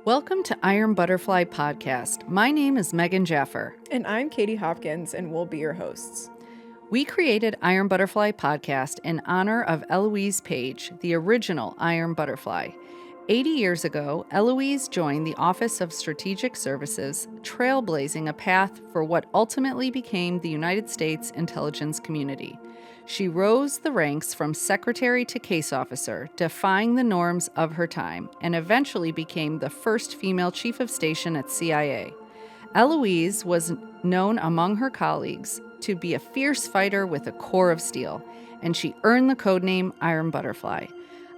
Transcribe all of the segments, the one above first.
Welcome to Iron Butterfly Podcast. My name is Megan Jaffer. And I'm Katie Hopkins, and we'll be your hosts. We created Iron Butterfly Podcast in honor of Eloise Page, the original Iron Butterfly. 80 years ago, Eloise joined the Office of Strategic Services, trailblazing a path for what ultimately became the United States intelligence community. She rose the ranks from secretary to case officer, defying the norms of her time, and eventually became the first female chief of station at CIA. Eloise was known among her colleagues to be a fierce fighter with a core of steel, and she earned the codename Iron Butterfly.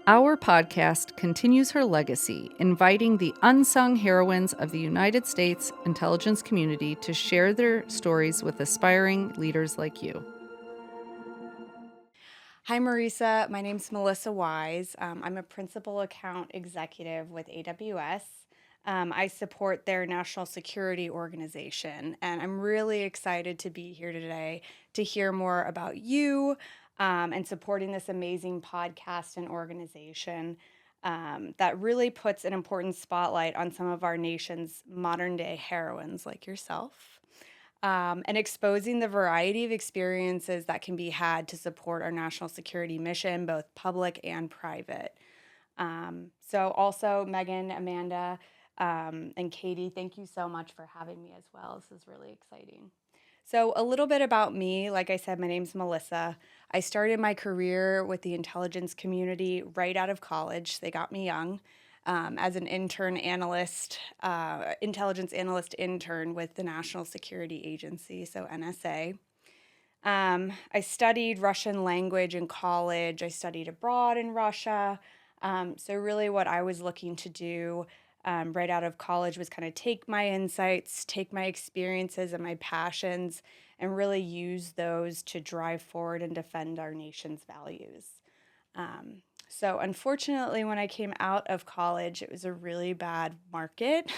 Our podcast continues her legacy, inviting the unsung heroines of the United States intelligence community to share their stories with aspiring leaders like you. Hi, Marisa. My name's Melissa Wise. I'm a principal account executive with AWS. I support their national security organization, and I'm really excited to be here today to hear more about you and supporting this amazing podcast and organization that really puts an important spotlight on some of our nation's modern day heroines like yourself. And exposing the variety of experiences that can be had to support our national security mission, both public and private. So also, Megan, Amanda, and Katie, thank you so much for having me as well. This is really exciting. So a little bit about me. Like I said, my name's Melissa. I started my career with the intelligence community right out of college. They got me young. As an intern analyst, intelligence analyst intern with the National Security Agency, so NSA. I studied Russian language in college. I studied abroad in Russia. So really what I was looking to do right out of college was kind of take my insights, take my experiences and my passions, and really use those to drive forward and defend our nation's values. So unfortunately, when I came out of college, it was a really bad market.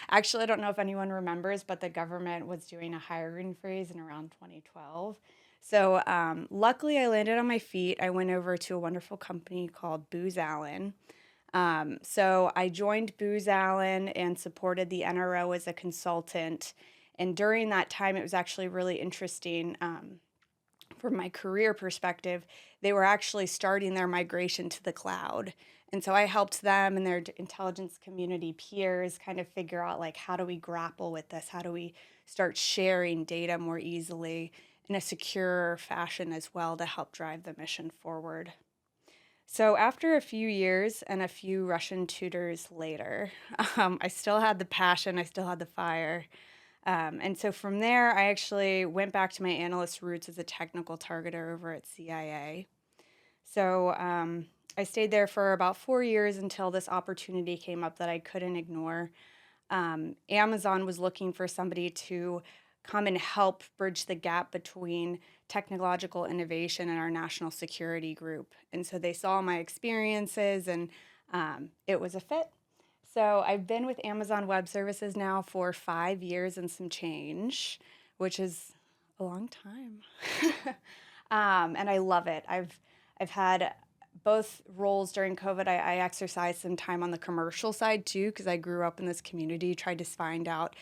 Actually, I don't know if anyone remembers, but the government was doing a hiring freeze in around 2012. So luckily, I landed on my feet. I went over to a wonderful company called Booz Allen. So I joined Booz Allen and supported the NRO as a consultant. And during that time, it was actually really interesting. From my career perspective, they were actually starting their migration to the cloud. And so I helped them and their intelligence community peers kind of figure out, like, how do we grapple with this? How do we start sharing data more easily in a secure fashion as well to help drive the mission forward? So after a few years and a few Russian tutors later, I still had the passion, I still had the fire. And so from there, I actually went back to my analyst roots as a technical targeter over at CIA. So I stayed there for about 4 years until this opportunity came up that I couldn't ignore. Amazon was looking for somebody to come and help bridge the gap between technological innovation and our national security group. And so they saw my experiences and it was a fit. So I've been with Amazon Web Services now for 5 years and some change, which is a long time. And I love it. I've had both roles during COVID. I exercised some time on the commercial side too, because I grew up in this community, tried to find out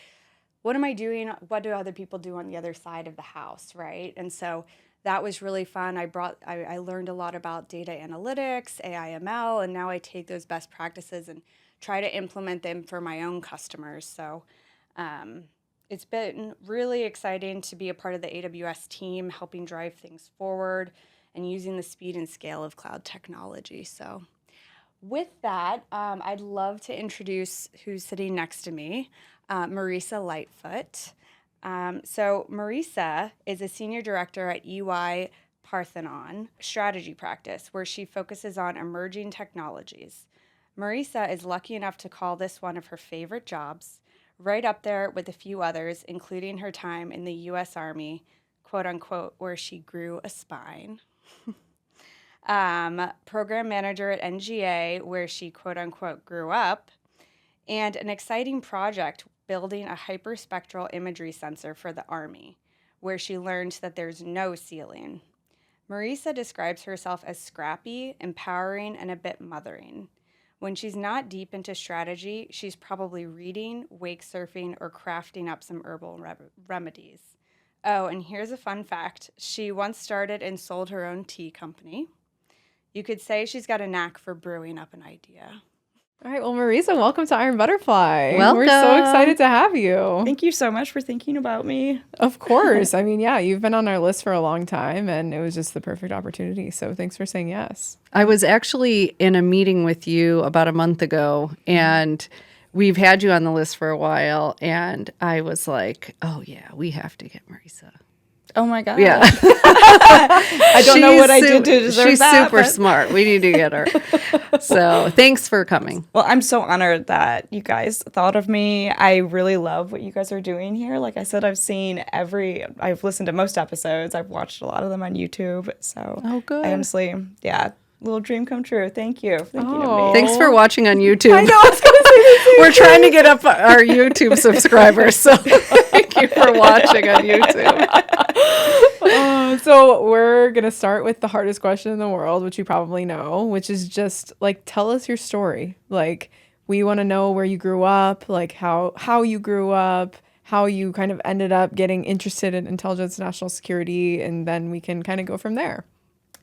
what am I doing? What do other people do on the other side of the house, right? And so that was really fun. I learned a lot about data analytics, AI/ML, and now I take those best practices and try to implement them for my own customers. So it's been really exciting to be a part of the AWS team, helping drive things forward and using the speed and scale of cloud technology. So with that, I'd love to introduce who's sitting next to me, Marisa Lightfoot. So Marisa is a senior director at EY-Parthenon strategy practice, where she focuses on emerging technologies. Marisa is lucky enough to call this one of her favorite jobs, right up there with a few others, including her time in the U.S. Army, quote unquote, where she grew a spine. Program manager at NGA, where she quote unquote grew up, and an exciting project building a hyperspectral imagery sensor for the Army, where she learned that there's no ceiling. Marisa describes herself as scrappy, empowering, and a bit mothering. When she's not deep into strategy, she's probably reading, wake surfing, or crafting up some herbal remedies. Oh, and here's a fun fact. She once started and sold her own tea company. You could say she's got a knack for brewing up an idea. All right. Well, Marisa, welcome to Iron Butterfly. Welcome. We're so excited to have you. Thank you so much for thinking about me. Of course. I mean, yeah, you've been on our list for a long time, and it was just the perfect opportunity. So thanks for saying yes. I was actually in a meeting with you about a month ago, and we've had you on the list for a while, and I was like, oh, yeah, we have to get Marisa. Oh my God. Yeah. I don't know what I did to deserve she's that. super smart. We need to get her. So thanks for coming. Well, I'm so honored that you guys thought of me. I really love what you guys are doing here. Like I said, I've listened to most episodes. I've watched a lot of them on YouTube. So Oh, good. I honestly, yeah, little dream come true. Thank you for thinking of Oh. me. Thanks for watching on YouTube. I know, I was going to say the same We're trying to get up our YouTube subscribers, so thank you for watching on YouTube. So we're going to start with the hardest question in the world, which you probably know, which is just like, tell us your story. Like, we want to know where you grew up, like how you grew up, how you kind of ended up getting interested in intelligence, national security, and then we can kind of go from there.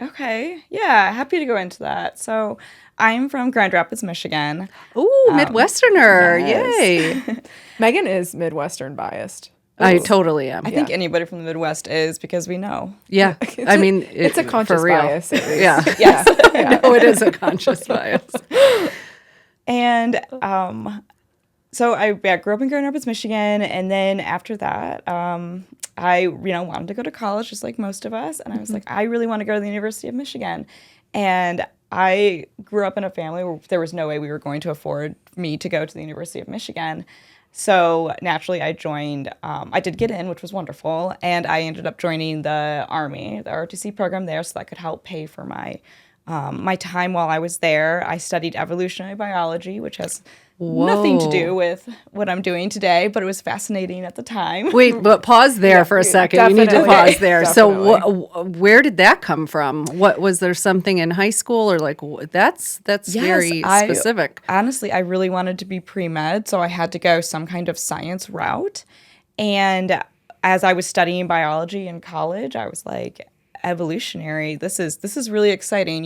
Okay. Yeah, happy to go into that. So I'm from Grand Rapids, Michigan. Ooh, Midwesterner. yes. Yay. Megan is Midwestern biased. I totally am. I think anybody from the Midwest is because we know. Yeah. I mean, It's a conscious for real. bias. At least. Yeah. Yes. No, it is a conscious bias. And so I grew up in Grand Rapids, Michigan, and then after that, I wanted to go to college just like most of us, and I was like, I really want to go to the University of Michigan, and I grew up in a family where there was no way we were going to afford me to go to the University of Michigan. So naturally, I joined. I did get in, which was wonderful, and I ended up joining the Army, the ROTC program there, so that could help pay for my my time while I was there. I studied evolutionary biology, which has nothing to do with what I'm doing today, but it was fascinating at the time. Wait, but pause there for a second. You need to definitely. pause there. So where did that come from? What was there something in high school or like that's very specific. Honestly, I really wanted to be pre-med, so I had to go some kind of science route. And as I was studying biology in college, I was like, evolutionary, this is really exciting.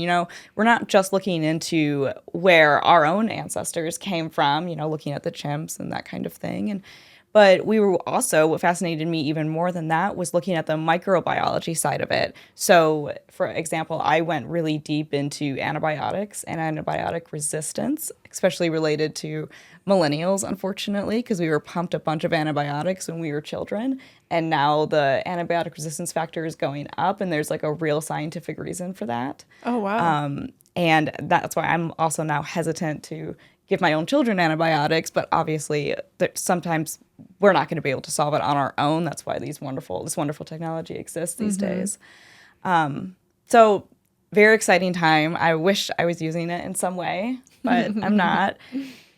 We're not just looking into where our own ancestors came from, looking at the chimps and that kind of thing. But we were also, what fascinated me even more than that was looking at the microbiology side of it. So, for example, I went really deep into antibiotics and antibiotic resistance, especially related to millennials, unfortunately, because we were pumped a bunch of antibiotics when we were children. And now the antibiotic resistance factor is going up, and there's like a real scientific reason for that. Oh, wow. And that's why I'm also now hesitant to give my own children antibiotics, but obviously sometimes we're not going to be able to solve it on our own. That's why this wonderful technology exists these days. So very exciting time. I wish I was using it in some way, but I'm not.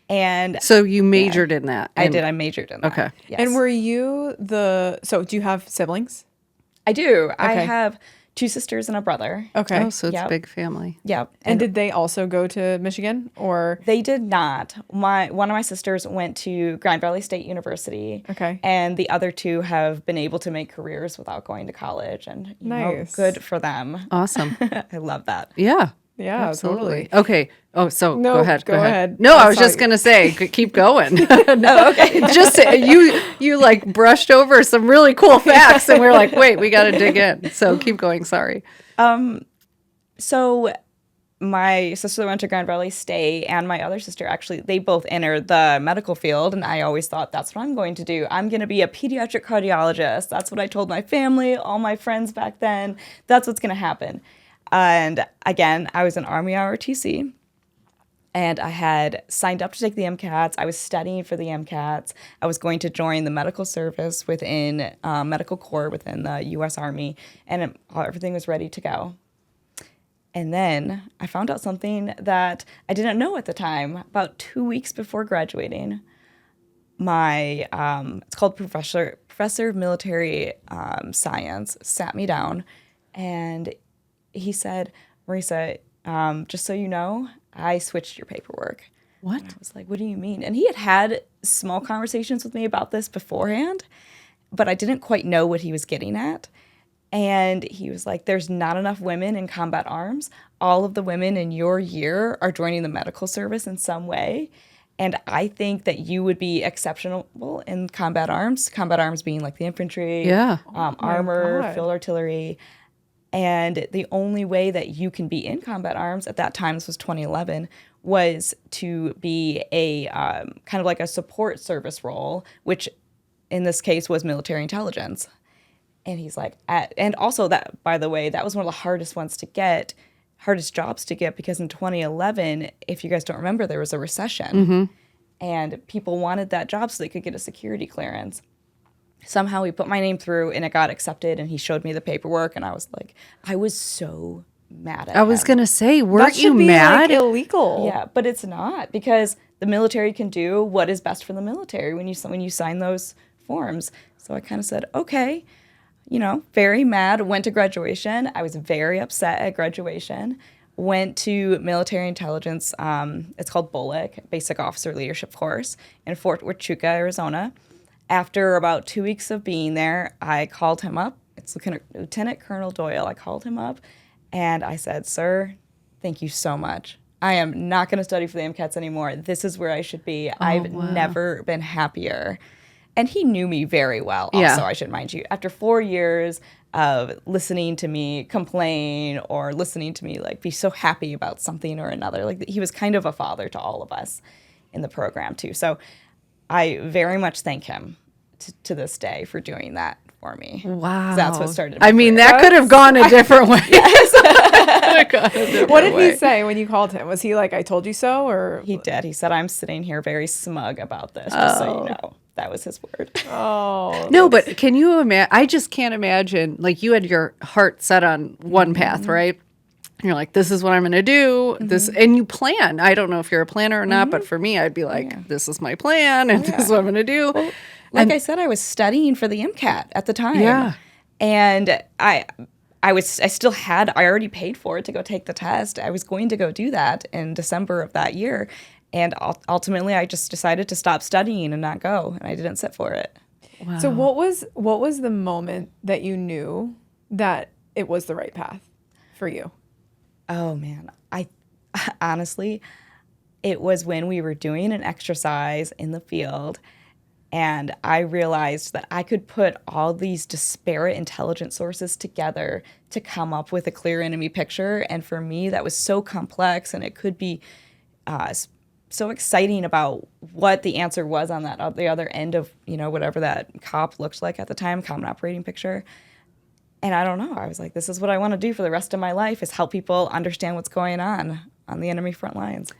And So you majored in that. I did. I majored in that. Okay. Yes. And were you so do you have siblings? I do. I Okay. have 2 sisters and a brother. Okay. Oh, so it's a Yep. big family. Yeah. And did they also go to Michigan or? They did not. One of my sisters went to Grand Valley State University. Okay. And the other 2 have been able to make careers without going to college, and Nice. good for them. Awesome. I love that. Yeah. Yeah, Absolutely. totally. Okay. Oh, so No, go ahead. go ahead. No, I was saw just you. going to say, keep going. No, okay. Just you like brushed over some really cool facts, and we're like, wait, we got to dig in. So keep going. Sorry. So my sister went to Grand Valley State, and my other sister, actually, they both entered the medical field, and I always thought, that's what I'm going to do. I'm going to be a pediatric cardiologist. That's what I told my family, all my friends back then. That's what's going to happen. And again, I was an Army ROTC, and I had signed up to take the MCATs. I was studying for the MCATs. I was going to join the medical service within medical corps within the U.S. Army, and everything was ready to go. And then I found out something that I didn't know at the time. About 2 weeks before graduating, my it's called professor of military science sat me down, and he said, Marisa, Just so you know, I switched your paperwork. What? And I was like, what do you mean? And he had small conversations with me about this beforehand, but I didn't quite know what he was getting at. And he was like, there's not enough women in combat arms. All of the women in your year are joining the medical service in some way. And I think that you would be exceptional in combat arms being like the infantry, Yeah. armor, God. field artillery. And the only way that you can be in combat arms at that time, this was 2011, was to be a kind of like a support service role, which in this case was military intelligence. And he's like, and also that, by the way, that was one of the hardest jobs to get, because in 2011, if you guys don't remember, there was a recession and people wanted that job so they could get a security clearance. Somehow he put my name through and it got accepted, and he showed me the paperwork, and I was like, I was so mad at I was him. going to say, That weren't should you be mad? like illegal. Yeah, but it's not, because the military can do what is best for the military when you sign those forms. So I kind of said, okay, very mad, went to graduation. I was very upset at graduation. Went to military intelligence, it's called BOLIC, Basic Officer Leadership Course, in Fort Huachuca, Arizona. After about 2 weeks of being there, I called him up. It's Lieutenant Colonel Doyle. I called him up and I said, sir, thank you so much. I am not going to study for the MCATs anymore. This is where I should be. I've never been happier. And he knew me very well, also, Yeah. I should mind you. After 4 years of listening to me complain or listening to me like be so happy about something or another, like he was kind of a father to all of us in the program too. So I very much thank him to this day for doing that for me. Wow. That's what started I my mean, career. that could have gone a different way. What did he say when you called him? Was he like, I told you so? Or He did. He said, I'm sitting here very smug about this, just so you know. That was his word. Oh, No, but can you imagine? I just can't imagine. Like, you had your heart set on one path, right? And you're like, this is what I'm going to do. This, and you plan. I don't know if you're a planner or not, but for me, I'd be like, this is my plan, and this is what I'm going to do. Well, like I said, I was studying for the MCAT at the time. Yeah. And I already paid for it to go take the test. I was going to go do that in December of that year. And ultimately, I just decided to stop studying and not go. And I didn't sit for it. Wow. So what was the moment that you knew that it was the right path for you? Oh, man. I honestly, it was when we were doing an exercise in the field. And I realized that I could put all these disparate intelligence sources together to come up with a clear enemy picture. And for me, that was so complex, and it could be so exciting about what the answer was on the other end of, whatever that COP looked like at the time, Common Operating Picture. And I don't know. I was like, this is what I want to do for the rest of my life, is help people understand what's going on the enemy front lines.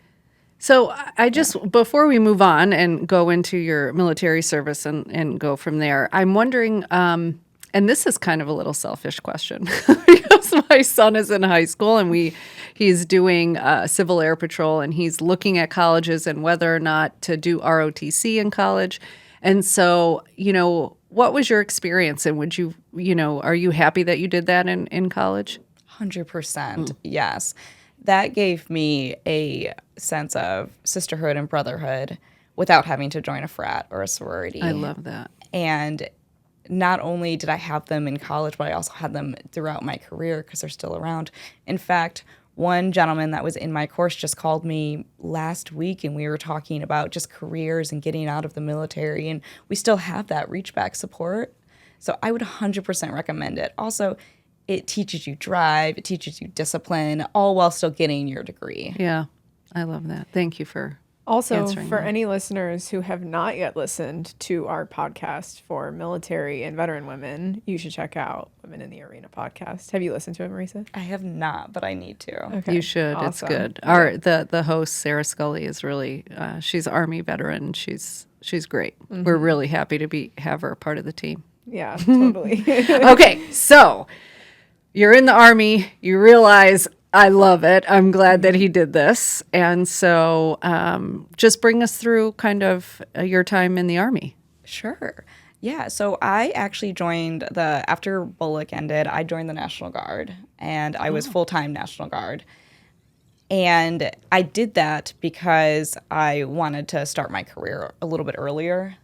So I just, before we move on and go into your military service and go from there, I'm wondering, and this is kind of a little selfish question, because my son is in high school and he's doing Civil Air Patrol, and he's looking at colleges and whether or not to do ROTC in college. And so, what was your experience, and would you, are you happy that you did that in college? 100%, yes. That gave me a sense of sisterhood and brotherhood without having to join a frat or a sorority. I love that. And not only did I have them in college, but I also had them throughout my career because they're still around. In fact, one gentleman that was in my course just called me last week, and we were talking about just careers and getting out of the military, and we still have that reach back support. So I would 100% recommend it. Also, it teaches you drive, it teaches you discipline, all while still getting your degree. Yeah, I love that. Thank you for Also, answering for that. any listeners who have not yet listened to our podcast for military and veteran women, you should check out Women in the Arena podcast. Have you listened to it, Marisa? I have not, but I need to. Okay. You should. Awesome. It's good. The host, Sarah Scully, is really she's Army veteran. She's great. We're really happy to have her part of the team. Yeah, totally. Okay, so you're in the Army. You realize, I love it. I'm glad that he did this. And so just bring us through kind of your time in the Army. Sure. Yeah, so I actually joined after BOLIC ended, I joined the National Guard, and I was full-time National Guard. And I did that because I wanted to start my career a little bit earlier.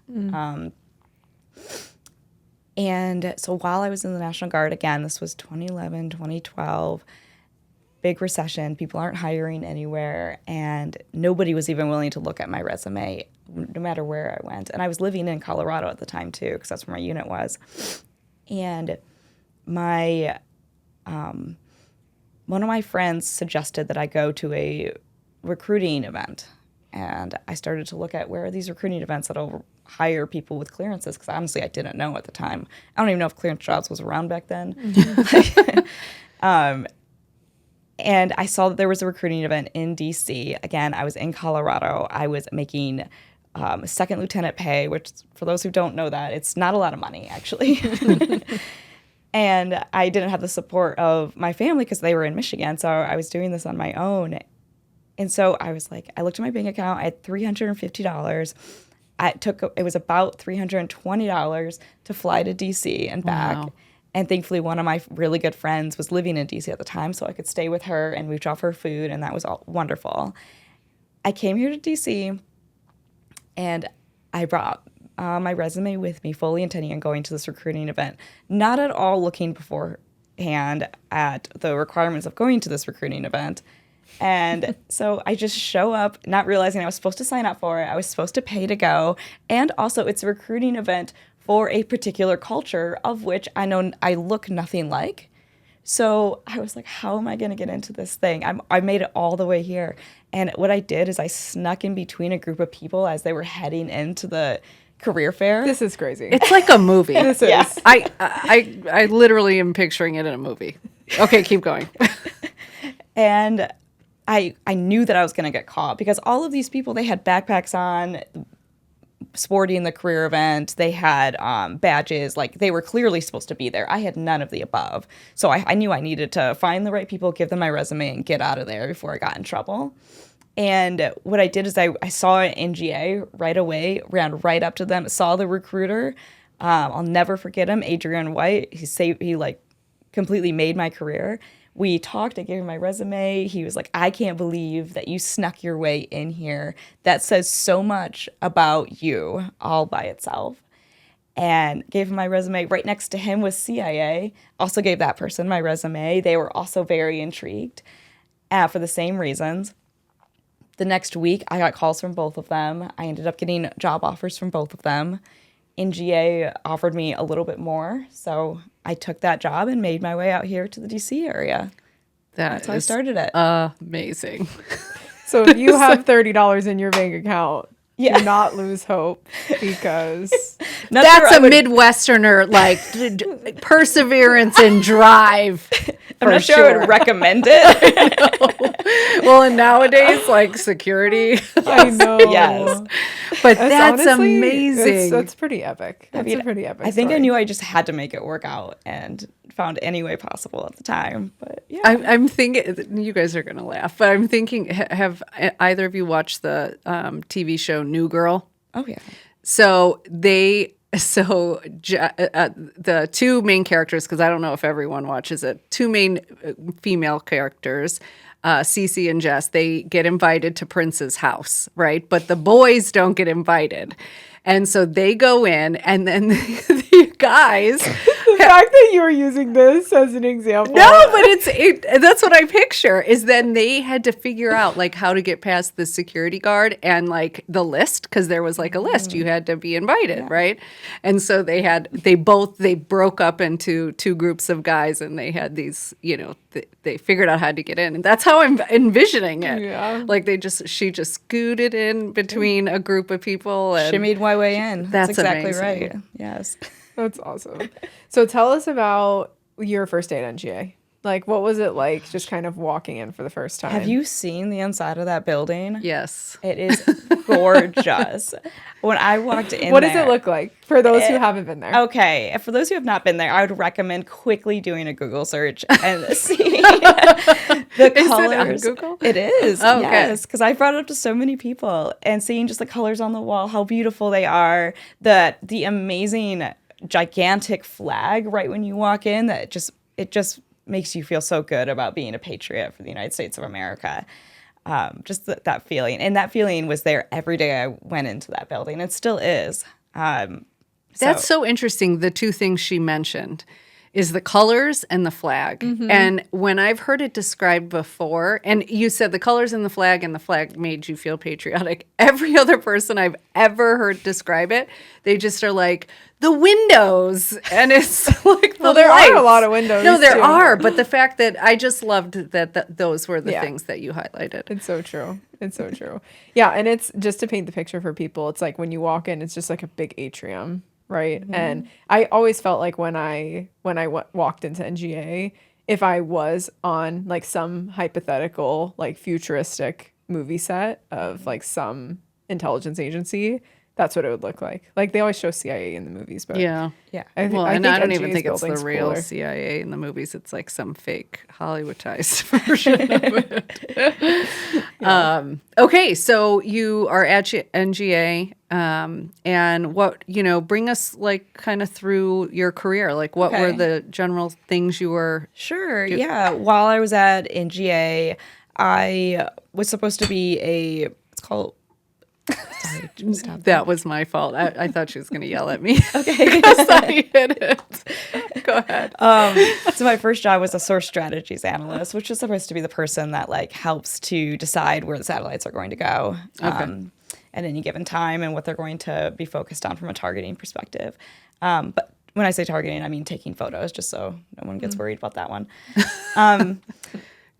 And so while I was in the National Guard, again, this was 2011, 2012, big recession, people aren't hiring anywhere, and nobody was even willing to look at my resume, no matter where I went. And I was living in Colorado at the time, too, because that's where my unit was. And my one of my friends suggested that I go to a recruiting event. And I started to look at where are these recruiting events that'll hire people with clearances, because honestly, I didn't know at the time. I don't even know if clearance jobs was around back then. And I saw that there was a recruiting event in D.C. Again, I was in Colorado. I was making second lieutenant pay, which, for those who don't know that, it's not a lot of money, actually. And I didn't have the support of my family because they were in Michigan, so I was doing this on my own. And so I was like, I looked at my bank account. I had $350. It was about $320 to fly to D.C. and back. Wow. And thankfully, one of my really good friends was living in D.C. at the time, so I could stay with her and reach off her food, and that was all wonderful. I came here to D.C., and I brought my resume with me, fully intending on going to this recruiting event, not at all looking beforehand at the requirements of going to this recruiting event. And so I just show up, not realizing I was supposed to sign up for it. I was supposed to pay to go. And also, it's a recruiting event for a particular culture of which I know I look nothing like. So I was like, how am I going to get into this thing? I made it all the way here. And what I did is I snuck in between a group of people as they were heading into the career fair. This is crazy. It's like a movie. This is. Yeah. I literally am picturing it in a movie. Okay, keep going. And I knew that I was going to get caught because all of these people, they had backpacks on, sporting the career event. They had badges. Like, they were clearly supposed to be there. I had none of the above. So I knew I needed to find the right people, give them my resume, and get out of there before I got in trouble. And what I did is I saw an NGA right away, ran right up to them, saw the recruiter. I'll never forget him, Adrian White. He like completely made my career. We talked, I gave him my resume. He was like, I can't believe that you snuck your way in here. That says so much about you all by itself. And gave him my resume. Right next to him was CIA. Also gave that person my resume. They were also very intrigued for the same reasons. The next week, I got calls from both of them. I ended up getting job offers from both of them. NGA offered me a little bit more, so I took that job and made my way out here to the DC area. That's how I started it. Amazing. So if you have $30 in your bank account, Yeah. do not lose hope, because That's a Midwesterner, like, perseverance and drive. I'm not sure I would recommend it. Well, and nowadays, like, security. I know. Yes. But that's honestly, amazing. That's pretty epic. That's a pretty epic I think I story. knew I just had to make it work out and found any way possible at the time. But yeah. I'm thinking, you guys are going to laugh, but I'm thinking, have either of you watched the TV show New Girl? Oh, yeah. So the two main characters, because I don't know if everyone watches it, two main female characters, Cece and Jess, they get invited to Prince's house, right? But the boys don't get invited. And so they go in, and then the guys... The fact that you were using this as an example. No, but that's what I picture, is then they had to figure out, like, how to get past the security guard and, like, the list, because there was, like, a list. You had to be invited, right? And so they broke up into two groups of guys, and they had these, they figured out how to get in. And that's how I'm envisioning it. Yeah. Like, she just scooted in between a group of people. And Shimmied my way in. That's exactly amazing. right. Yes. That's awesome. So tell us about your first day at NGA. Like, what was it like just kind of walking in for the first time? Have you seen the inside of that building? Yes. It is gorgeous. When I walked in What does it look like for those who haven't been there? Okay, for those who have not been there, I would recommend quickly doing a Google search and seeing the colors. Is it on Google? It is, Oh, okay. yes, because I brought it up to so many people, and seeing just the colors on the wall, how beautiful they are, the amazing gigantic flag right when you walk in, that it just makes you feel so good about being a patriot for the United States of America. just that feeling. And that feeling was there every day I went into that building. It still is. That's so interesting. The two things she mentioned is the colors and the flag. And when I've heard it described before, and you said the colors and the flag made you feel patriotic. Every other person I've ever heard describe it, they just are like, the windows. And it's like, Well, there are a lot of windows. No, there too. are. But the fact that I just loved that those were the things that you highlighted. It's so true. It's so true. Yeah, and it's just to paint the picture for people. It's like when you walk in, it's just like a big atrium, right? And I always felt like when I walked into NGA, if I was on like some hypothetical like futuristic movie set of like some intelligence agency, that's what it would look like. Like they always show CIA in the movies, but Yeah. I I don't even NGA's think it's the building's real cooler. CIA in the movies. It's like some fake Hollywoodized version of it. Okay, so you are at NGA, and what, bring us like kind of through your career. Like what were Okay. the general things you were? Sure. Yeah. While I was at NGA, I was supposed to be it's called. Sorry, stop. That was my fault. I thought she was going to yell at me. Okay. Because I hit it. Go ahead. So my first job was a source strategies analyst, which is supposed to be the person that like helps to decide where the satellites are going to go at any given time and what they're going to be focused on from a targeting perspective. But when I say targeting, I mean taking photos, just so no one gets worried about that one.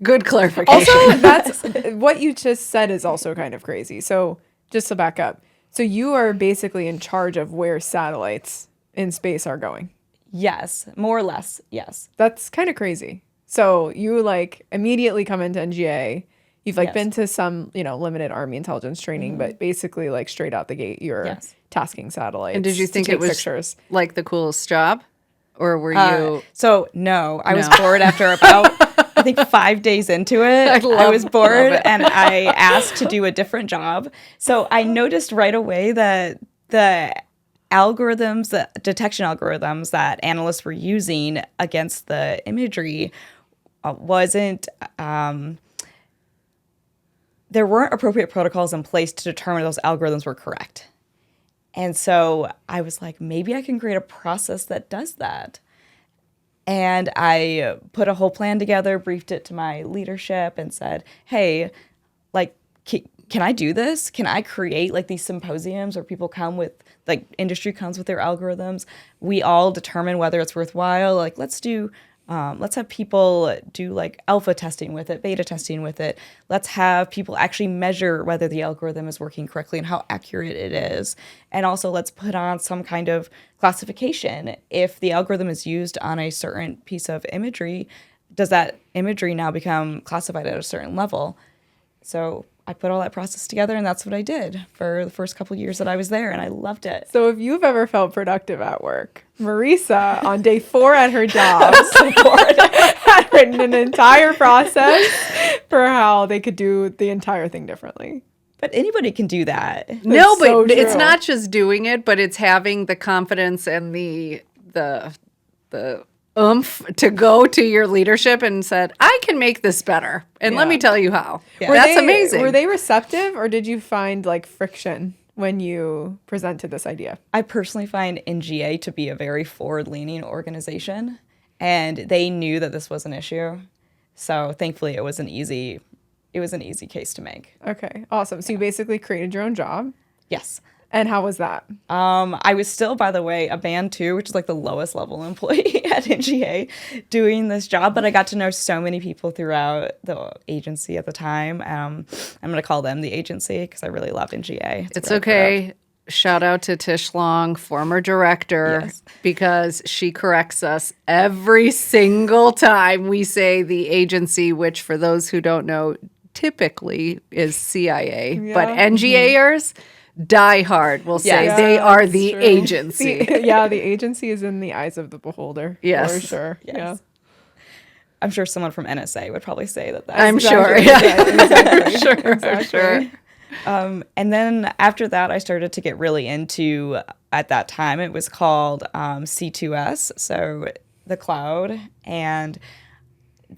Good clarification. Also, that's what you just said is also kind of crazy. So just to back up, so you are basically in charge of where satellites in space are going. Yes, more or less. Yes. That's kind of crazy. So you like immediately come into NGA. You've like Yes. been to some, limited Army intelligence training, but basically like straight out the gate, you're Yes. tasking satellites. And did you to think take it was pictures. like the coolest job? Or were you? So no, I was No. bored after about I think 5 days into it. I was bored and I asked to do a different job. So I noticed right away that the algorithms, the detection algorithms that analysts were using against the imagery wasn't. There weren't appropriate protocols in place to determine those algorithms were correct. And so I was like, maybe I can create a process that does that. And I put a whole plan together, briefed it to my leadership and said, hey, like, can I do this? Can I create like these symposiums where people come with, like industry comes with their algorithms? We all determine whether it's worthwhile. Like, let's have people do like alpha testing with it, beta testing with it. Let's have people actually measure whether the algorithm is working correctly and how accurate it is. And also let's put on some kind of classification. If the algorithm is used on a certain piece of imagery, does that imagery now become classified at a certain level? So I put all that process together, and that's what I did for the first couple of years that I was there, and I loved it. So if you've ever felt productive at work, Marisa on day 4 at her job had written an entire process for how they could do the entire thing differently. But anybody can do that. No, It's but so it's true. not just doing it, but it's having the confidence and the oomph to go to your leadership and said, I can make this better. And let Yeah. me tell you how. Yeah. That's amazing. Were they receptive, or did you find like friction when you presented this idea? I personally find NGA to be a very forward-leaning organization, and they knew that this was an issue. So thankfully, it was an easy case to make. Okay, awesome. So you basically created your own job. Yes. And how was that? I was still, by the way, a band 2, which is like the lowest level employee at NGA doing this job, but I got to know so many people throughout the agency at the time. I'm going to call them the agency because I really love NGA. It's what I grew up. okay. Shout out to Tish Long, former director, Yes. because she corrects us every single time we say the agency, which for those who don't know, typically is CIA. But Yeah. NGAers, die hard, will say Yes. they Yeah, are that's the true. agency. The agency is in the eyes of the beholder. Yes. For sure. Yes. Yeah. I'm sure someone from NSA would probably say that. I'm Exactly. sure. Yeah. Exactly. Sure. Exactly. Sure. And then after that, I started to get really into, at that time, it was called C2S, so the cloud. And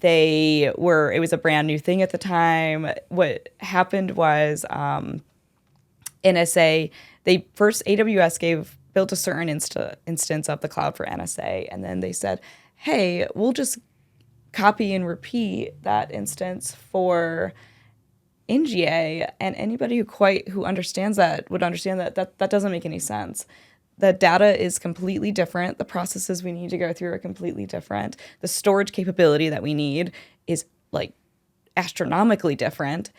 it was a brand new thing at the time. What happened was NSA, AWS built a certain instance of the cloud for NSA, and then they said, hey, we'll just copy and repeat that instance for NGA, and anybody who understands that would understand that doesn't make any sense. The data is completely different. The processes we need to go through are completely different. The storage capability that we need is like astronomically different.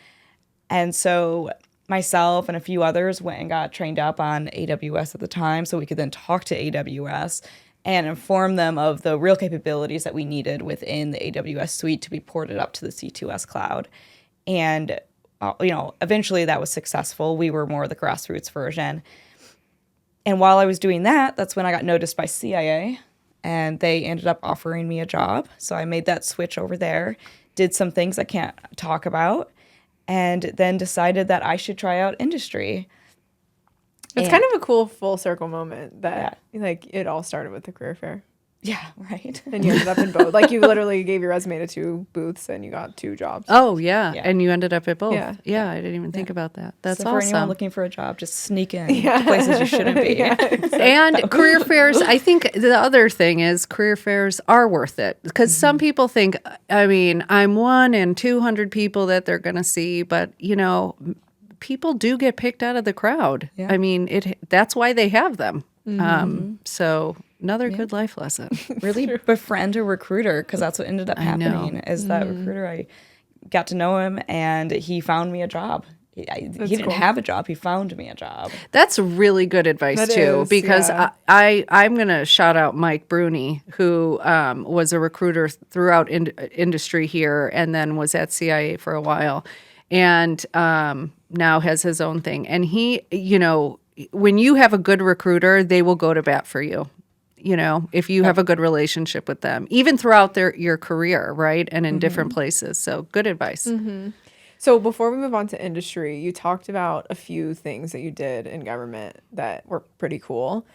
And so myself and a few others went and got trained up on AWS at the time so we could then talk to AWS and inform them of the real capabilities that we needed within the AWS suite to be ported up to the C2S cloud. And, eventually that was successful. We were more the grassroots version. And while I was doing that, that's when I got noticed by CIA, and they ended up offering me a job. So I made that switch over there, did some things I can't talk about, and then decided that I should try out industry. It's kind of a cool full circle moment that like it all started with the career fair. Yeah, right. And you ended up in both. Like you literally gave your resume to 2 booths and you got 2 jobs. Oh, yeah. And you ended up at both. Yeah. I didn't even think about that. That's so awesome. for anyone looking for a job, just sneak in to places you shouldn't be. And career fairs, I think the other thing is career fairs are worth it because some people think, I'm 1 in 200 people that they're going to see, but, people do get picked out of the crowd. Yeah. That's why they have them. So another good life lesson. Really befriend a recruiter, because that's what ended up happening. Is that recruiter, I got to know him and he found me a job. He didn't have a job. He found me a job. That's really good advice too, because I'm going to shout out Mike Bruni, who was a recruiter throughout industry here and then was at CIA for a while and now has his own thing. And he, when you have a good recruiter, they will go to bat for you. If you have a good relationship with them, even throughout your career, right? And in different places. So good advice. So before we move on to industry, you talked about a few things that you did in government that were pretty cool.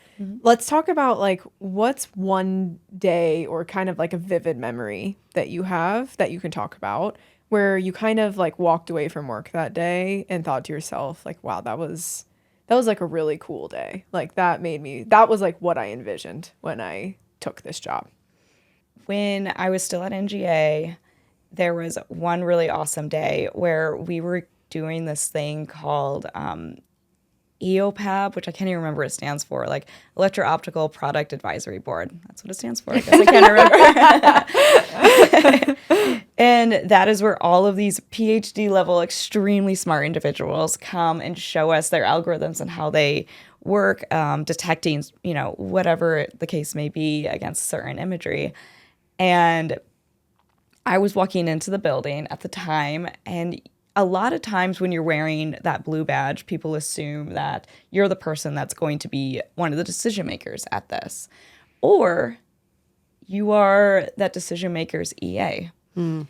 Let's talk about like what's one day or kind of like a vivid memory that you have that you can talk about where you kind of like walked away from work that day and thought to yourself like, wow, that was like a really cool day. Like that was like what I envisioned when I took this job. When I was still at NGA, there was one really awesome day where we were doing this thing called EOPAB, which I can't even remember what it stands for, like Electro-Optical Product Advisory Board. That's what it stands for. I guess I can't remember. And that is where all of these PhD level, extremely smart individuals come and show us their algorithms and how they work, detecting, whatever the case may be against certain imagery. And I was walking into the building at the time, and a lot of times when you're wearing that blue badge, people assume that you're the person that's going to be one of the decision makers at this, or you are that decision maker's EA. And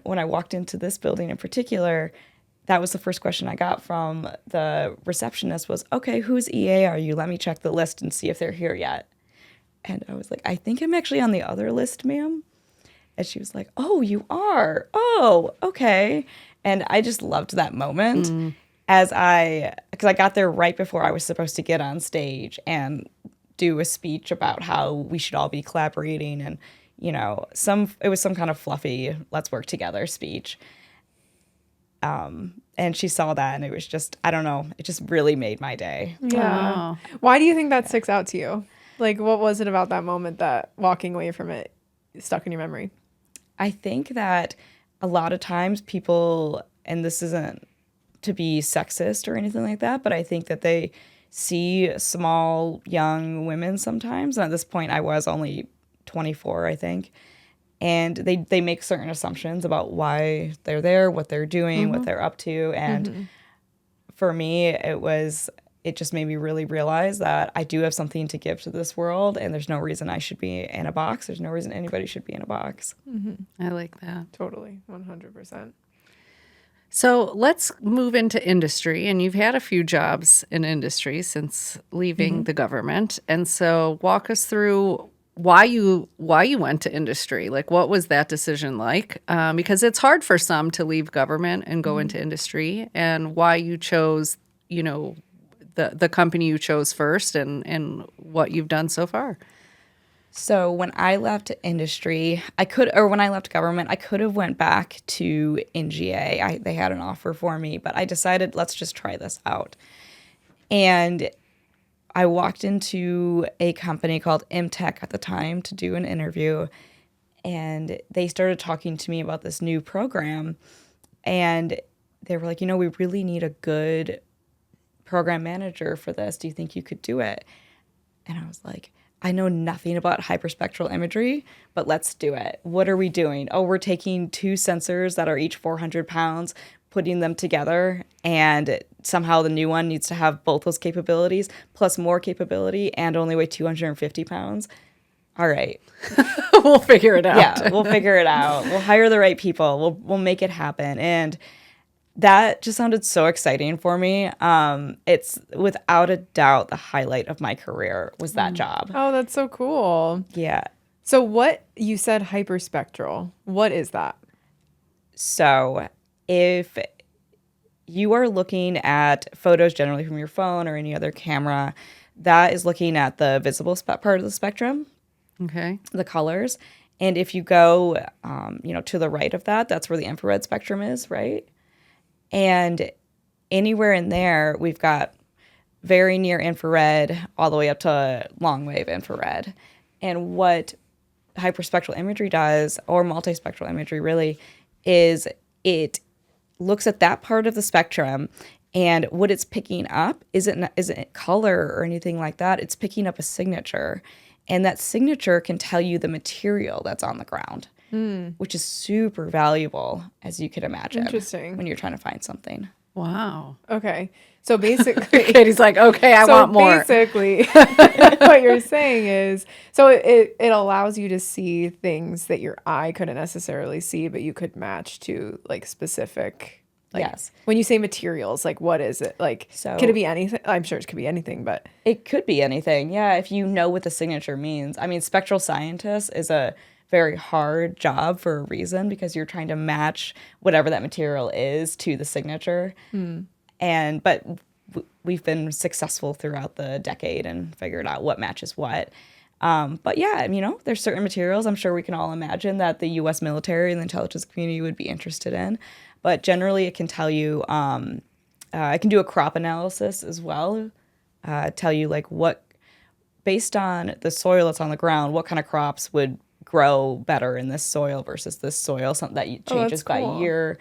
when I walked into this building in particular, that was the first question I got from the receptionist was, okay, whose EA are you? Let me check the list and see if they're here yet. And I was like, I think I'm actually on the other list, ma'am. And she was like, oh, you are? Oh, okay. And I just loved that moment because I got there right before I was supposed to get on stage and do a speech about how we should all be collaborating and, it was some kind of fluffy, let's work together speech. And she saw that and it was just, I don't know, it just really made my day. Yeah. Oh. Why do you think that sticks out to you? Like, what was it about that moment that walking away from it stuck in your memory? I think that a lot of times people, and this isn't to be sexist or anything like that, but I think that they see small, young women sometimes. And at this point, I was only 24, I think. And they make certain assumptions about why they're there, what they're doing, what they're up to. And for me, it just made me really realize that I do have something to give to this world, and there's no reason I should be in a box. There's no reason anybody should be in a box. I like that. Totally, 100%. So let's move into industry. And you've had a few jobs in industry since leaving the government. And so walk us through why you went to industry. Like, what was that decision like? Because it's hard for some to leave government and go into industry, and why you chose, the company you chose first, and what you've done so far. So when I left industry, when I left government, I could have went back to NGA. They had an offer for me, but I decided, let's just try this out. And I walked into a company called MTech at the time to do an interview, and they started talking to me about this new program. And they were like, we really need a good program manager for this. Do you think you could do it? And I was like, I know nothing about hyperspectral imagery, but let's do it. What are we doing? Oh, we're taking 2 sensors that are each 400 pounds, putting them together, and somehow the new one needs to have both those capabilities, plus more capability, and only weigh 250 pounds. All right. We'll figure it out. Yeah, we'll figure it out. We'll hire the right people. We'll make it happen. And that just sounded so exciting for me. It's without a doubt the highlight of my career was that job. Oh, that's so cool. Yeah. So what you said hyperspectral, what is that? So if you are looking at photos generally from your phone or any other camera, that is looking at the visible part of the spectrum, Okay. the colors. And if you go, to the right of that, that's where the infrared spectrum is, right? And anywhere in there, we've got very near infrared all the way up to long wave infrared. And what hyperspectral imagery does, or multispectral imagery really, is it looks at that part of the spectrum, and what it's picking up isn't color or anything like that. It's picking up a signature. And that signature can tell you the material that's on the ground. Which is super valuable, as you could imagine. Interesting. When you're trying to find something. Wow. Okay. So basically, Katie's like, okay, I want more. Basically, what you're saying is, so it allows you to see things that your eye couldn't necessarily see, but you could match to like specific. Like, Yes. When you say materials, like what is it? Like, So- could it be anything? I'm sure it could be anything, but It could be anything, yeah, if you know what the signature means. I mean, spectral scientist is a very hard job for a reason, because you're trying to match whatever that material is to the signature. But we've been successful throughout the decade and figured out what matches what. But yeah, there's certain materials I'm sure we can all imagine that the U.S. military and the intelligence community would be interested in. But generally, it can tell you, I can do a crop analysis as well, tell you like what, based on the soil that's on the ground, what kind of crops would grow better in this soil versus this soil, something that changes by cool. year.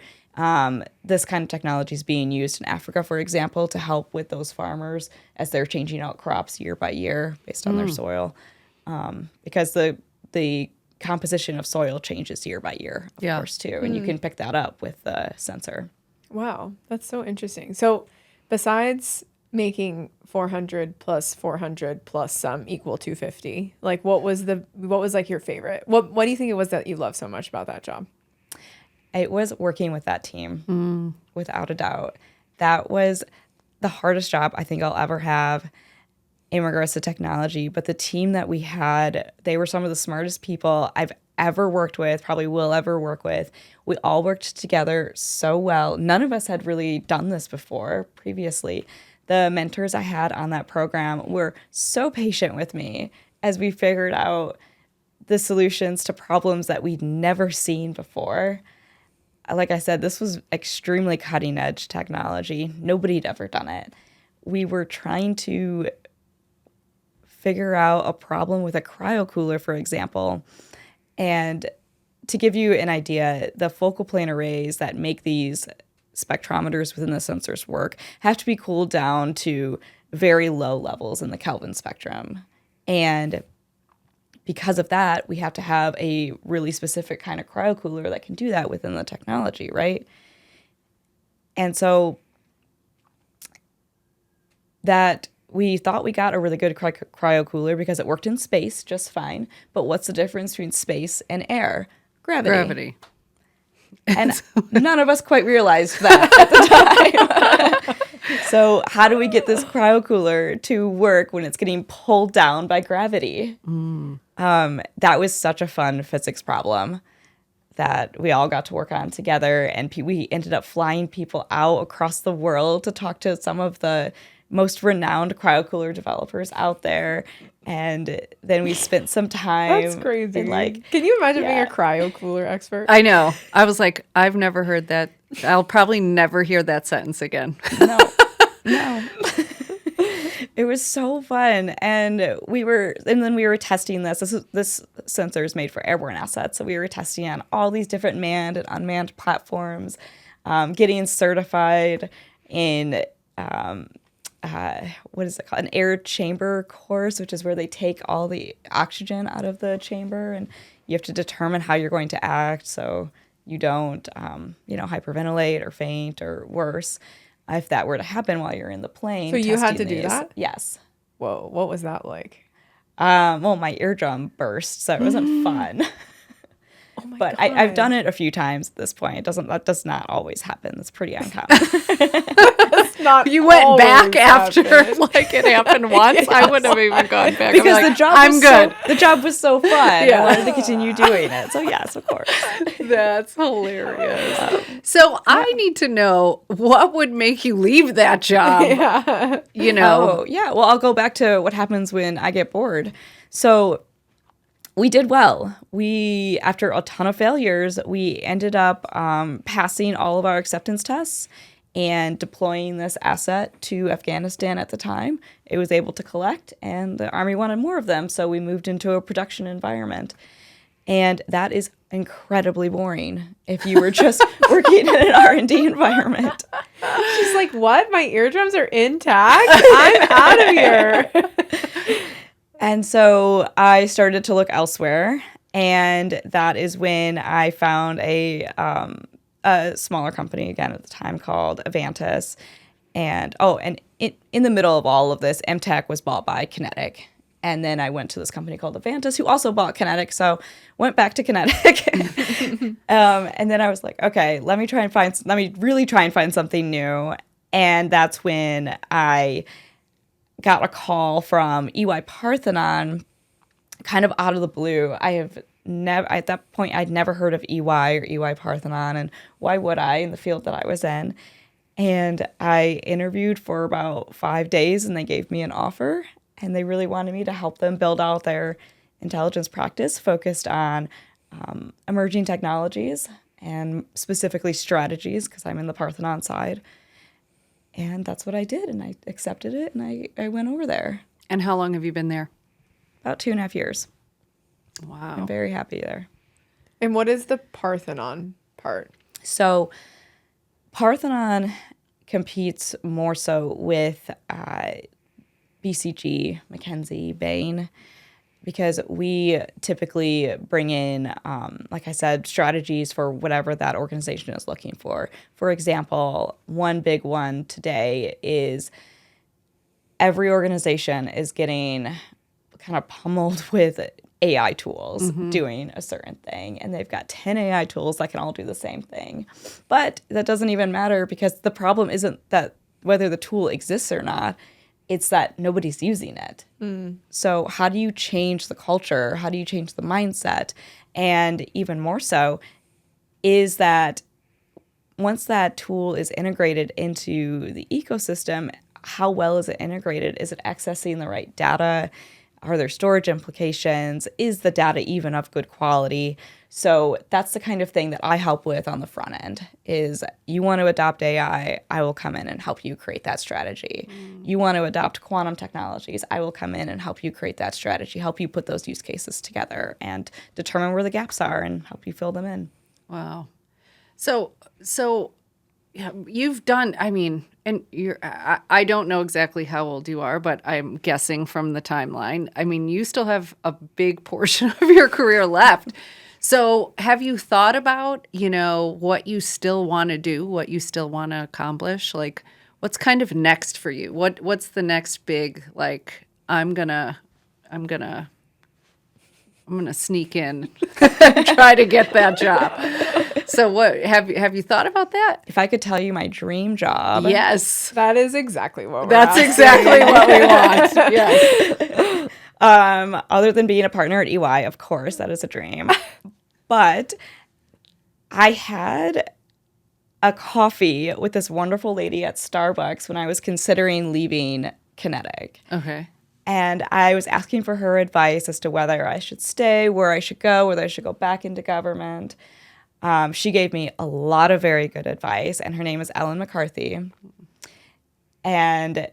This kind of technology is being used in Africa, for example, to help with those farmers as they're changing out crops year by year based on their soil. Because the composition of soil changes year by year, of course, too. And you can pick that up with the sensor. wow, that's so interesting. So besides making 400 plus 400 plus some equal 250, like what was like your favorite? What do you think it was that you loved so much about that job? It was working with that team, without a doubt. That was the hardest job I think I'll ever have in regards to technology. But the team that we had, they were some of the smartest people I've ever worked with, probably will ever work with. We all worked together so well. None of us had really done this before previously. The mentors I had on that program were so patient with me as we figured out the solutions to problems that we'd never seen before. Like I said, this was extremely cutting edge technology. Nobody had ever done it. We were trying to figure out a problem with a cryocooler, for example. And to give you an idea, the focal plane arrays that make these spectrometers within the sensors work have to be cooled down to very low levels in the Kelvin spectrum. And because of that, we have to have a really specific kind of cryocooler that can do that within the technology, right? And so that we thought we got a really good cryocooler because it worked in space just fine. But what's the difference between space and air? Gravity. And none of us quite realized that at the time. So how do we get this cryocooler to work when it's getting pulled down by gravity? that was such a fun physics problem that we all got to work on together. And we ended up flying people out across the world to talk to some of the most renowned cryocooler developers out there. And then we spent some time. That's crazy. In Can you imagine being yeah. a cryo cooler expert? I know. I was like, I've never heard that. I'll probably never hear that sentence again. No. It was so fun. And then we were testing this. This sensor is made for airborne assets. So we were testing on all these different manned and unmanned platforms, getting certified in what is it called? An air chamber course, which is where they take all the oxygen out of the chamber, and you have to determine how you're going to act so you don't, hyperventilate or faint or worse if that were to happen while you're in the plane. So you had to testing do these. that? Yes. Whoa, what was that like? Well, my eardrum burst, so it wasn't fun. Oh my But God. I've done it a few times at this point. That does not always happen. It's pretty uncommon. Not You went always back after happen. like it happened once. I wouldn't have even gone back. Because I'm like, the job I'm was good. the job was so fun. Yeah. I wanted to continue doing it. So yes, of course. That's hilarious. So I need to know what would make you leave that job. Yeah. You know, Oh, yeah. Well, I'll go back to what happens when I get bored. So we did well. After a ton of failures, we ended up passing all of our acceptance tests and deploying this asset to Afghanistan at the time. It was able to collect, and the Army wanted more of them, so we moved into a production environment. And that is incredibly boring if you were just working in an R&D environment. She's like, what? My eardrums are intact? I'm out of here. And so I started to look elsewhere, and that is when I found a smaller company again at the time called Avantis. And in the middle of all of this, MTech was bought by Kinetic. And then I went to this company called Avantis, who also bought Kinetic. So went back to Kinetic. And then I was like, okay, let me really try and find something new. And that's when I got a call from EY-Parthenon kind of out of the blue. At that point, I'd never heard of EY or EY-Parthenon, and why would I in the field that I was in? And I interviewed for about 5 days, and they gave me an offer, and they really wanted me to help them build out their intelligence practice focused on emerging technologies and specifically strategies, because I'm in the Parthenon side. And that's what I did, and I accepted it, and I went over there. and how long have you been there? About 2.5 years. Wow. I'm very happy there. And what is the Parthenon part? So Parthenon competes more so with BCG, McKinsey, Bain, because we typically bring in, like I said, strategies for whatever that organization is looking for. For example, one big one today is every organization is getting kind of pummeled with AI tools doing a certain thing, and they've got 10 AI tools that can all do the same thing. But that doesn't even matter, because the problem isn't that whether the tool exists or not, it's that nobody's using it. So how do you change the culture? How do you change the mindset? And even more so is that once that tool is integrated into the ecosystem, how well is it integrated? Is it accessing the right data? Are there storage implications? Is the data even of good quality? So that's the kind of thing that I help with on the front end. Is you want to adopt AI, I will come in and help you create that strategy. You want to adopt quantum technologies, I will come in and help you create that strategy, help you put those use cases together and determine where the gaps are and help you fill them in. Wow. So yeah, you've done, I mean, and I don't know exactly how old you are, but I'm guessing from the timeline. I mean, you still have a big portion of your career left. So have you thought about, what you still want to do, what you still want to accomplish? Like, what's kind of next for you? What's the next big, like, I'm gonna sneak in and try to get that job. So what have you thought about that? If I could tell you my dream job. Yes. That is exactly what we're That's asking. exactly what we want. Yes. Other than being a partner at EY, of course, that is a dream. But I had a coffee with this wonderful lady at Starbucks when I was considering leaving Kinetic. Okay. And I was asking for her advice as to whether I should stay, where I should go, whether I should go back into government. She gave me a lot of very good advice, and her name is Ellen McCarthy. And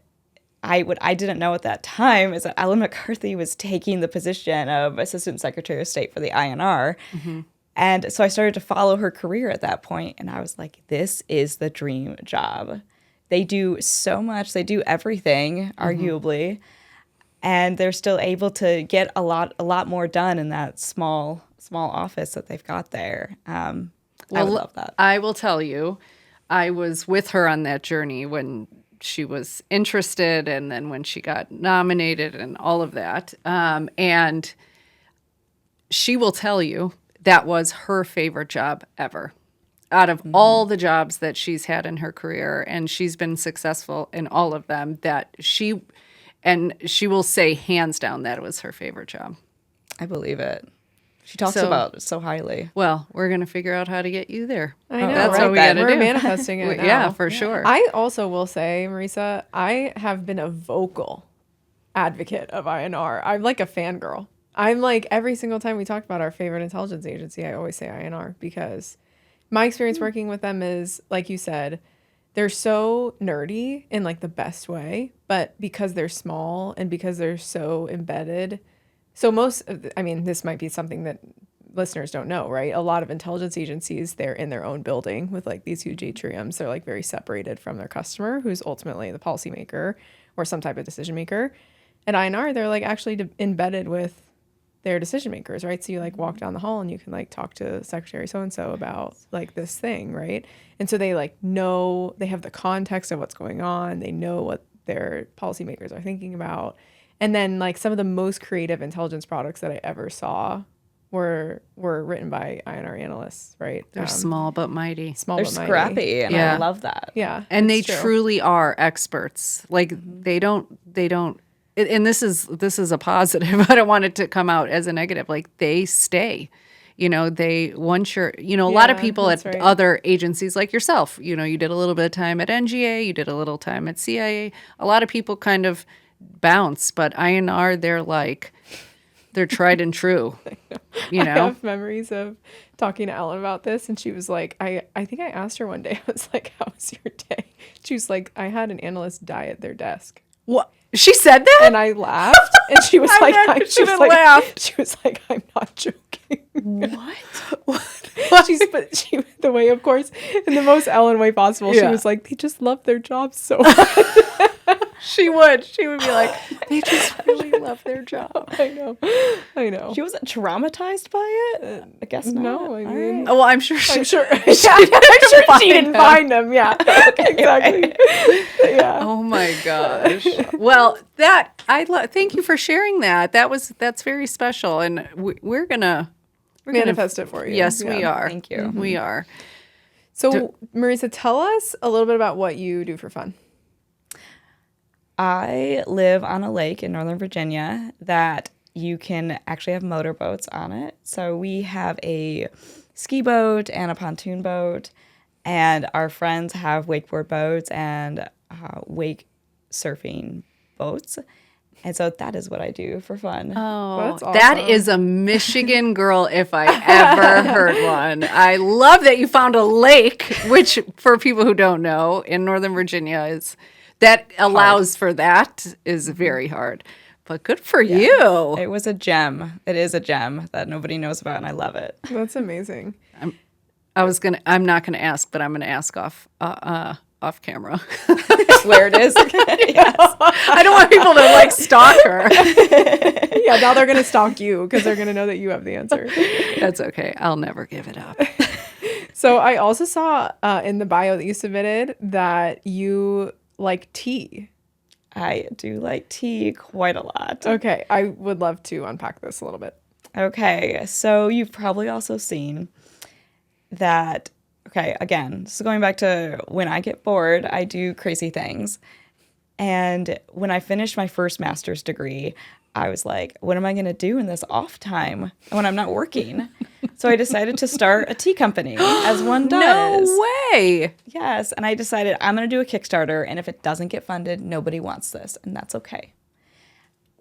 I didn't know at that time is that Ellen McCarthy was taking the position of Assistant Secretary of State for the INR. Mm-hmm. And so I started to follow her career at that point, and I was like, this is the dream job. They do so much. They do everything, arguably. And they're still able to get a lot more done in that small office that they've got there. I would love that. I will tell you, I was with her on that journey when she was interested, and then when she got nominated and all of that. And she will tell you that was her favorite job ever. Out of all the jobs that she's had in her career, and she's been successful in all of them, she will say hands down that it was her favorite job. I believe it. She talks about it so highly. Well, we're going to figure out how to get you there. I know, That's right? what we got to do. We're manifesting it now. Yeah, for sure. I also will say, Marisa, I have been a vocal advocate of INR. I'm like a fangirl. I'm like, every single time we talk about our favorite intelligence agency, I always say INR, because my experience working with them is, like you said, they're so nerdy in like the best way, but because they're small and because they're so embedded. So this might be something that listeners don't know, right? A lot of intelligence agencies, they're in their own building with like these huge atriums. They're like very separated from their customer, who's ultimately the policymaker or some type of decision maker. At INR, they're like actually embedded with their decision makers, right? So you like walk down the hall and you can like talk to Secretary so-and-so about like this thing, right? And so they like know, they have the context of what's going on. They know what their policymakers are thinking about. And then like some of the most creative intelligence products that I ever saw were written by INR analysts, right? They're small but mighty. They're scrappy, and I love that. Yeah. And they truly are experts. Like they don't and this is a positive. I don't want it to come out as a negative. Like they stay. A lot of people at other agencies like yourself, you did a little bit of time at NGA, you did a little time at CIA. A lot of people kind of bounce, but INR, they're tried and true. I have memories of talking to Ellen about this, and she was like, I think I asked her one day, I was like, how was your day? She was like, I had an analyst die at their desk. What? She said that? And I laughed, and she was like, she was like, I'm not joking. What? The way, of course, in the most Ellen way possible, she was like, they just love their jobs so much. She would be like, they just really love their job. I know. She wasn't traumatized by it? I guess not. No, I mean. Well, I'm sure I'm sure she didn't find them. Yeah, exactly. Yeah. Oh my gosh. Well, thank you for sharing that. That's very special, and we're gonna manifest it for you. Yes, we are. Thank you. We are. So, Marisa, tell us a little bit about what you do for fun. I live on a lake in Northern Virginia that you can actually have motorboats on it. So we have a ski boat and a pontoon boat, and our friends have wakeboard boats and wake surfing boats. And so that is what I do for fun. Oh, that's awesome. That is a Michigan girl if I ever heard one. I love that you found a lake, which for people who don't know, in Northern Virginia allows for that is very hard. But good for you. It was a gem. It is a gem that nobody knows about, and I love it. That's amazing. I'm not gonna ask, but I'm gonna ask off camera. Where it is. Yes. I don't want people to stalk her. Yeah, now they're gonna stalk you because they're gonna know that you have the answer. That's okay. I'll never give it up. So I also saw in the bio that you submitted that you like tea. I do like tea quite a lot. Okay, I would love to unpack this a little bit. Okay, so you've probably also seen that, again, so going back to when I get bored, I do crazy things. And when I finished my first master's degree, I was like, what am I going to do in this off time when I'm not working? So I decided to start a tea company, as one does. No way. Yes. And I decided I'm going to do a Kickstarter, and if it doesn't get funded, nobody wants this, and that's okay.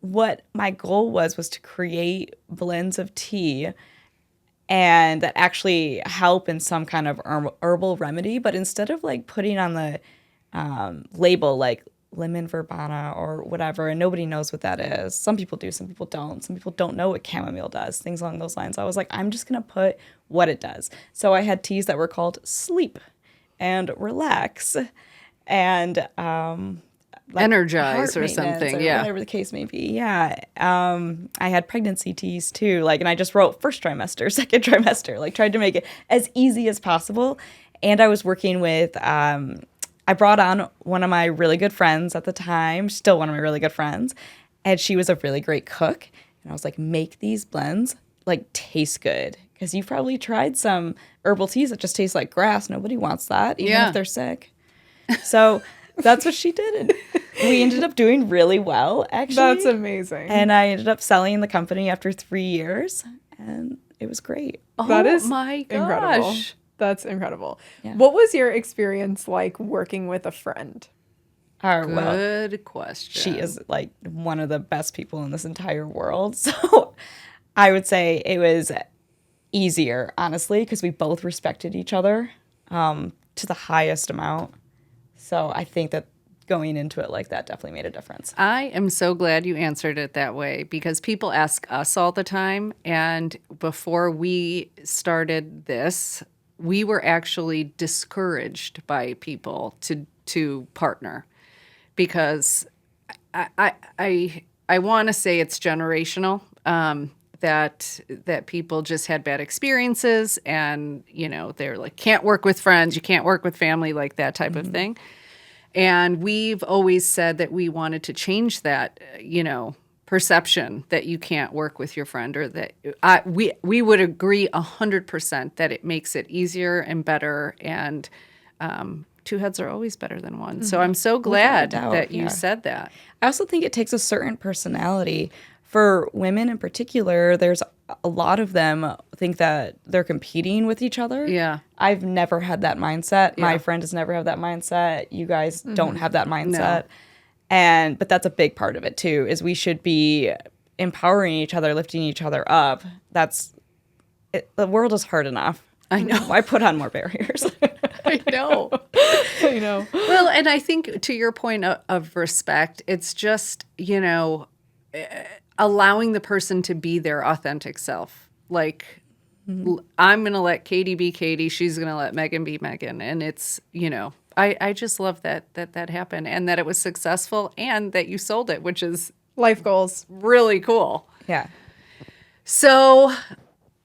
What my goal was to create blends of tea and that actually help in some kind of herbal remedy. But instead of like putting on the label like lemon verbena or whatever, and nobody knows what that is. Some people do, some people don't. Some people don't know what chamomile does, things along those lines. I was like, I'm just going to put what it does. So I had teas that were called sleep and relax and like energize heart or something, or yeah. whatever the case may be. Yeah. I had pregnancy teas too. Like, and I just wrote first trimester, second trimester, like tried to make it as easy as possible. And I was working with, I brought on one of my really good friends at the time, still one of my really good friends, and she was a really great cook. And I was like, make these blends like taste good. Because you've probably tried some herbal teas that just taste like grass. Nobody wants that, even if they're sick. So that's what she did. And we ended up doing really well, actually. That's amazing. And I ended up selling the company after 3 years, and it was great. That is my gosh. incredible. That's incredible. Yeah. What was your experience like working with a friend? Well, Good question. she is like one of the best people in this entire world. So I would say it was easier, honestly, because we both respected each other to the highest amount. So I think that going into it like that definitely made a difference. I am so glad you answered it that way because people ask us all the time. And before we started this, we were actually discouraged by people to partner because I want to say it's generational, that people just had bad experiences and, you know, they're like, can't work with friends, you can't work with family, like that type of thing. And we've always said that we wanted to change that, you know, perception that you can't work with your friend, or that we would agree 100% that it makes it easier and better, and two heads are always better than one. So I'm so glad doubt, that you yeah. said that. I also think it takes a certain personality. For women in particular, there's a lot of them think that they're competing with each other. Yeah. I've never had that mindset. Yeah. My friend has never had that mindset. You guys don't have that mindset. But that's a big part of it too, is we should be empowering each other, lifting each other up. The world is hard enough. I know. Why put on more barriers? I know. I know. Well, and I think to your point of respect, it's just, you know, allowing the person to be their authentic self. Like, I'm going to let Katie be Katie. She's going to let Megan be Megan. And it's, you know, I just love that happened and that it was successful and that you sold it, which is Life goals. really cool. Yeah. So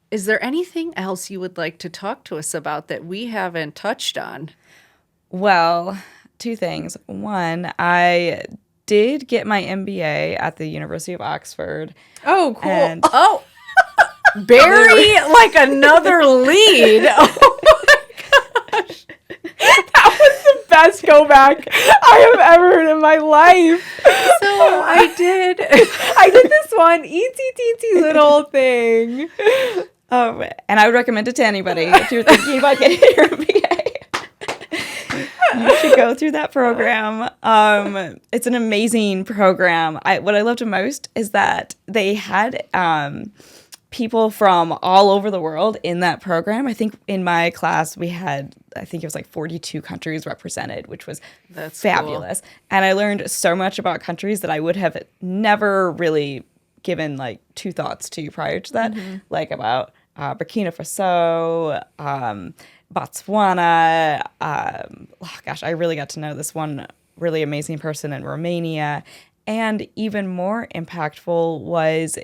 is there anything else you would like to talk to us about that we haven't touched on? Well, two things. One, I did get my MBA at the University of Oxford. Oh, cool. And Oh, Barry, like another lead. Oh my gosh. That was the best go back I have ever heard in my life. So I did. I did this one teensy little thing. And I would recommend it to anybody if you're thinking about getting your MBA. You should go through that program. It's an amazing program. What I loved most is that they had people from all over the world in that program. I think in my class we had, I think it was like 42 countries represented, which was fabulous. Cool. And I learned so much about countries that I would have never really given like two thoughts to prior to that, like about Burkina Faso, Botswana. I really got to know this one really amazing person in Romania. And even more impactful was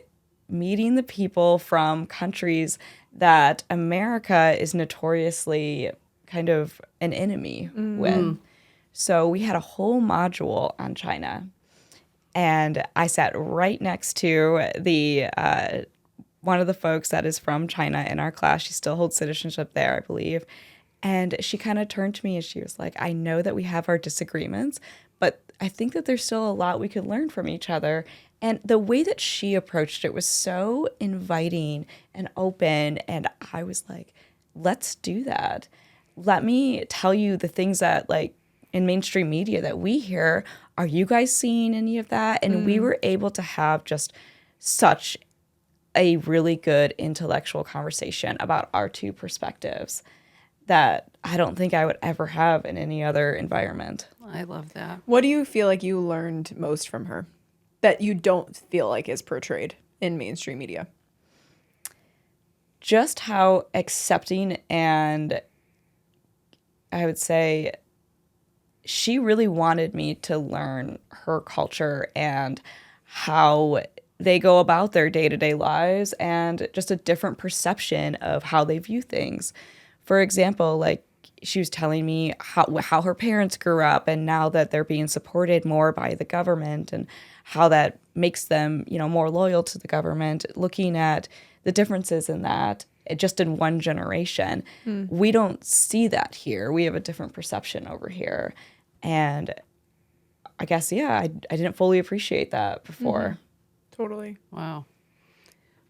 meeting the people from countries that America is notoriously kind of an enemy with. So we had a whole module on China. And I sat right next to the one of the folks that is from China in our class. She still holds citizenship there, I believe. And she kind of turned to me and she was like, I know that we have our disagreements, but I think that there's still a lot we could learn from each other. And the way that she approached it was so inviting and open. And I was like, let's do that. Let me tell you the things that, like, in mainstream media that we hear. Are you guys seeing any of that? And we were able to have just such a really good intellectual conversation about our two perspectives that I don't think I would ever have in any other environment. I love that. What do you feel like you learned most from her that you don't feel like is portrayed in mainstream media? Just how accepting, and I would say she really wanted me to learn her culture and how they go about their day-to-day lives and just a different perception of how they view things. For example, like, she was telling me how her parents grew up, and now that they're being supported more by the government and how that makes them, more loyal to the government, looking at the differences in that just in one generation. We don't see that here. We have a different perception over here. And I guess, I didn't fully appreciate that before. Totally. Wow.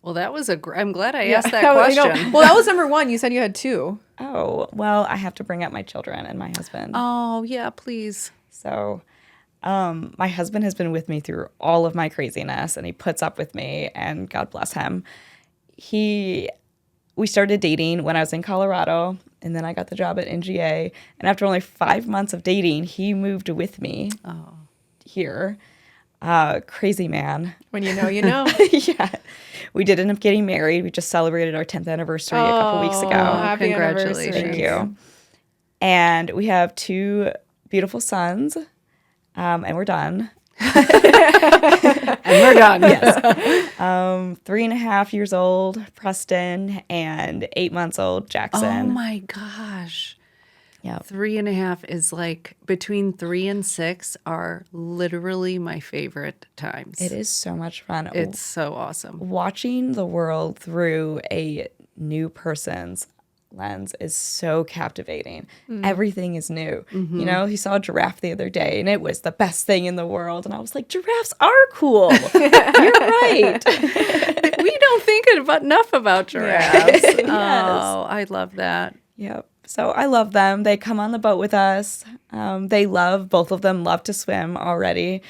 Well, that was I'm glad I asked that I know. question. Well, that was number one. You said you had two. Oh, well, I have to bring up my children and my husband. Oh, yeah, please. So my husband has been with me through all of my craziness, and he puts up with me, and God bless him. We started dating when I was in Colorado, and then I got the job at NGA. And after only 5 months of dating, he moved with me here. Crazy man. When you know, you know. Yeah. We did end up getting married. We just celebrated our 10th anniversary a couple weeks ago. Happy Congratulations. anniversary. Thank you. And we have 2 beautiful sons, and we're done. And we're done. Yes. 3.5 years old, Preston, and 8 months old, Jackson. Oh my gosh. Yeah. 3.5 is like between 3 and 6 are literally my favorite times. It is so much fun. It's so awesome. Watching the world through a new person's lens is so captivating. Everything is new. He saw a giraffe the other day, and it was the best thing in the world. And I was like, giraffes are cool. You're right. We don't think enough about giraffes. Yes. Oh, I love that. Yep. So I love them. They come on the boat with us. Both of them love to swim already.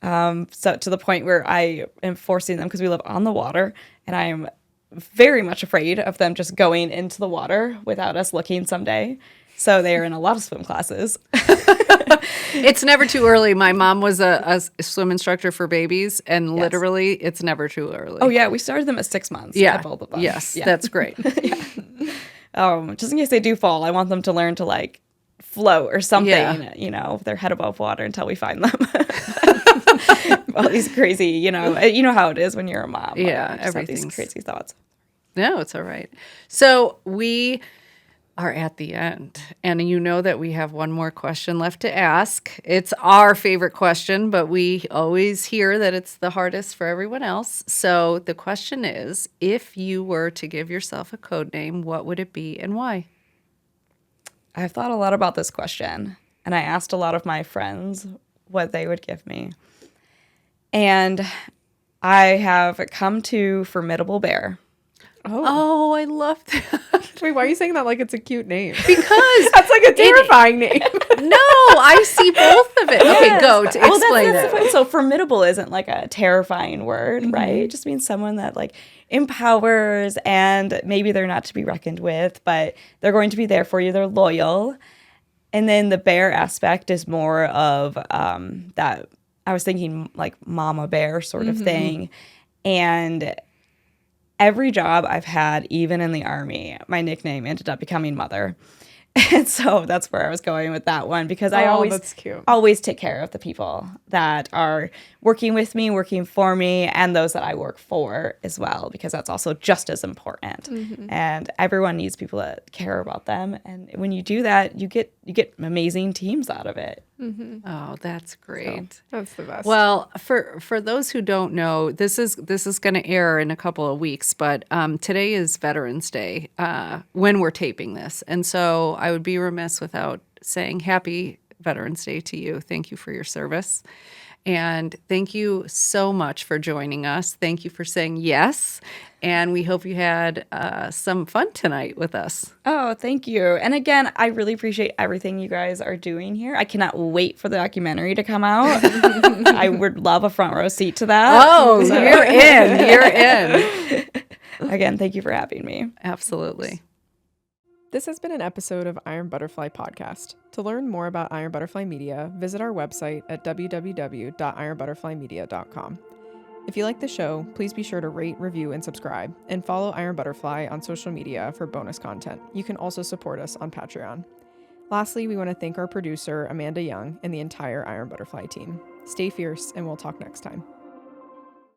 So to the point where I am forcing them, because we live on the water, and I am very much afraid of them just going into the water without us looking someday. So they are in a lot of swim classes. It's never too early. My mom was a swim instructor for babies, and literally it's never too early. Oh, yeah. We started them at 6 months. Yeah. At both of them. Yes, Yeah. that's great. Just in case they do fall, I want them to learn to, like, float or something, with their head above water until we find them. All these crazy, you know how it is when you're a mom. Yeah, You just have these everything's- crazy thoughts. No, it's all right. So we are at the end, and you know that we have one more question left to ask. It's our favorite question, but we always hear that it's the hardest for everyone else. So the question is, if you were to give yourself a code name, what would it be and why? I've thought a lot about this question, and I asked a lot of my friends what they would give me. And I have come to Formidable Bear. Oh, I love that. Wait, why are you saying that like it's a cute name? Because That's like a terrifying name. no, I see both of it. Okay, go to explain that's the it. point. So formidable isn't like a terrifying word, right? It just means someone that, like, empowers, and maybe they're not to be reckoned with, but they're going to be there for you. They're loyal. And then the bear aspect is more of that I was thinking like mama bear sort of thing. And every job I've had, even in the Army, my nickname ended up becoming Mother. And so that's where I was going with that one, because I that's cute. always take care of the people that are working with me, working for me, and those that I work for as well, because that's also just as important. And everyone needs people that care about them. And when you do that, you get amazing teams out of it. Oh, that's great. That's the best. Well, for those who don't know, this is going to air in a couple of weeks, but today is Veterans Day when we're taping this, and so I would be remiss without saying Happy Veterans Day to you. Thank you for your service. And thank you so much for joining us. Thank you for saying yes. And we hope you had some fun tonight with us. Oh, thank you. And again, I really appreciate everything you guys are doing here. I cannot wait for the documentary to come out. I would love a front row seat to that. Oh, you're in. You're in. Again, thank you for having me. Absolutely. This has been an episode of Iron Butterfly Podcast. To learn more about Iron Butterfly Media, visit our website at www.ironbutterflymedia.com. If you like the show, please be sure to rate, review, and subscribe, and follow Iron Butterfly on social media for bonus content. You can also support us on Patreon. Lastly, we want to thank our producer, Amanda Young, and the entire Iron Butterfly team. Stay fierce, and we'll talk next time.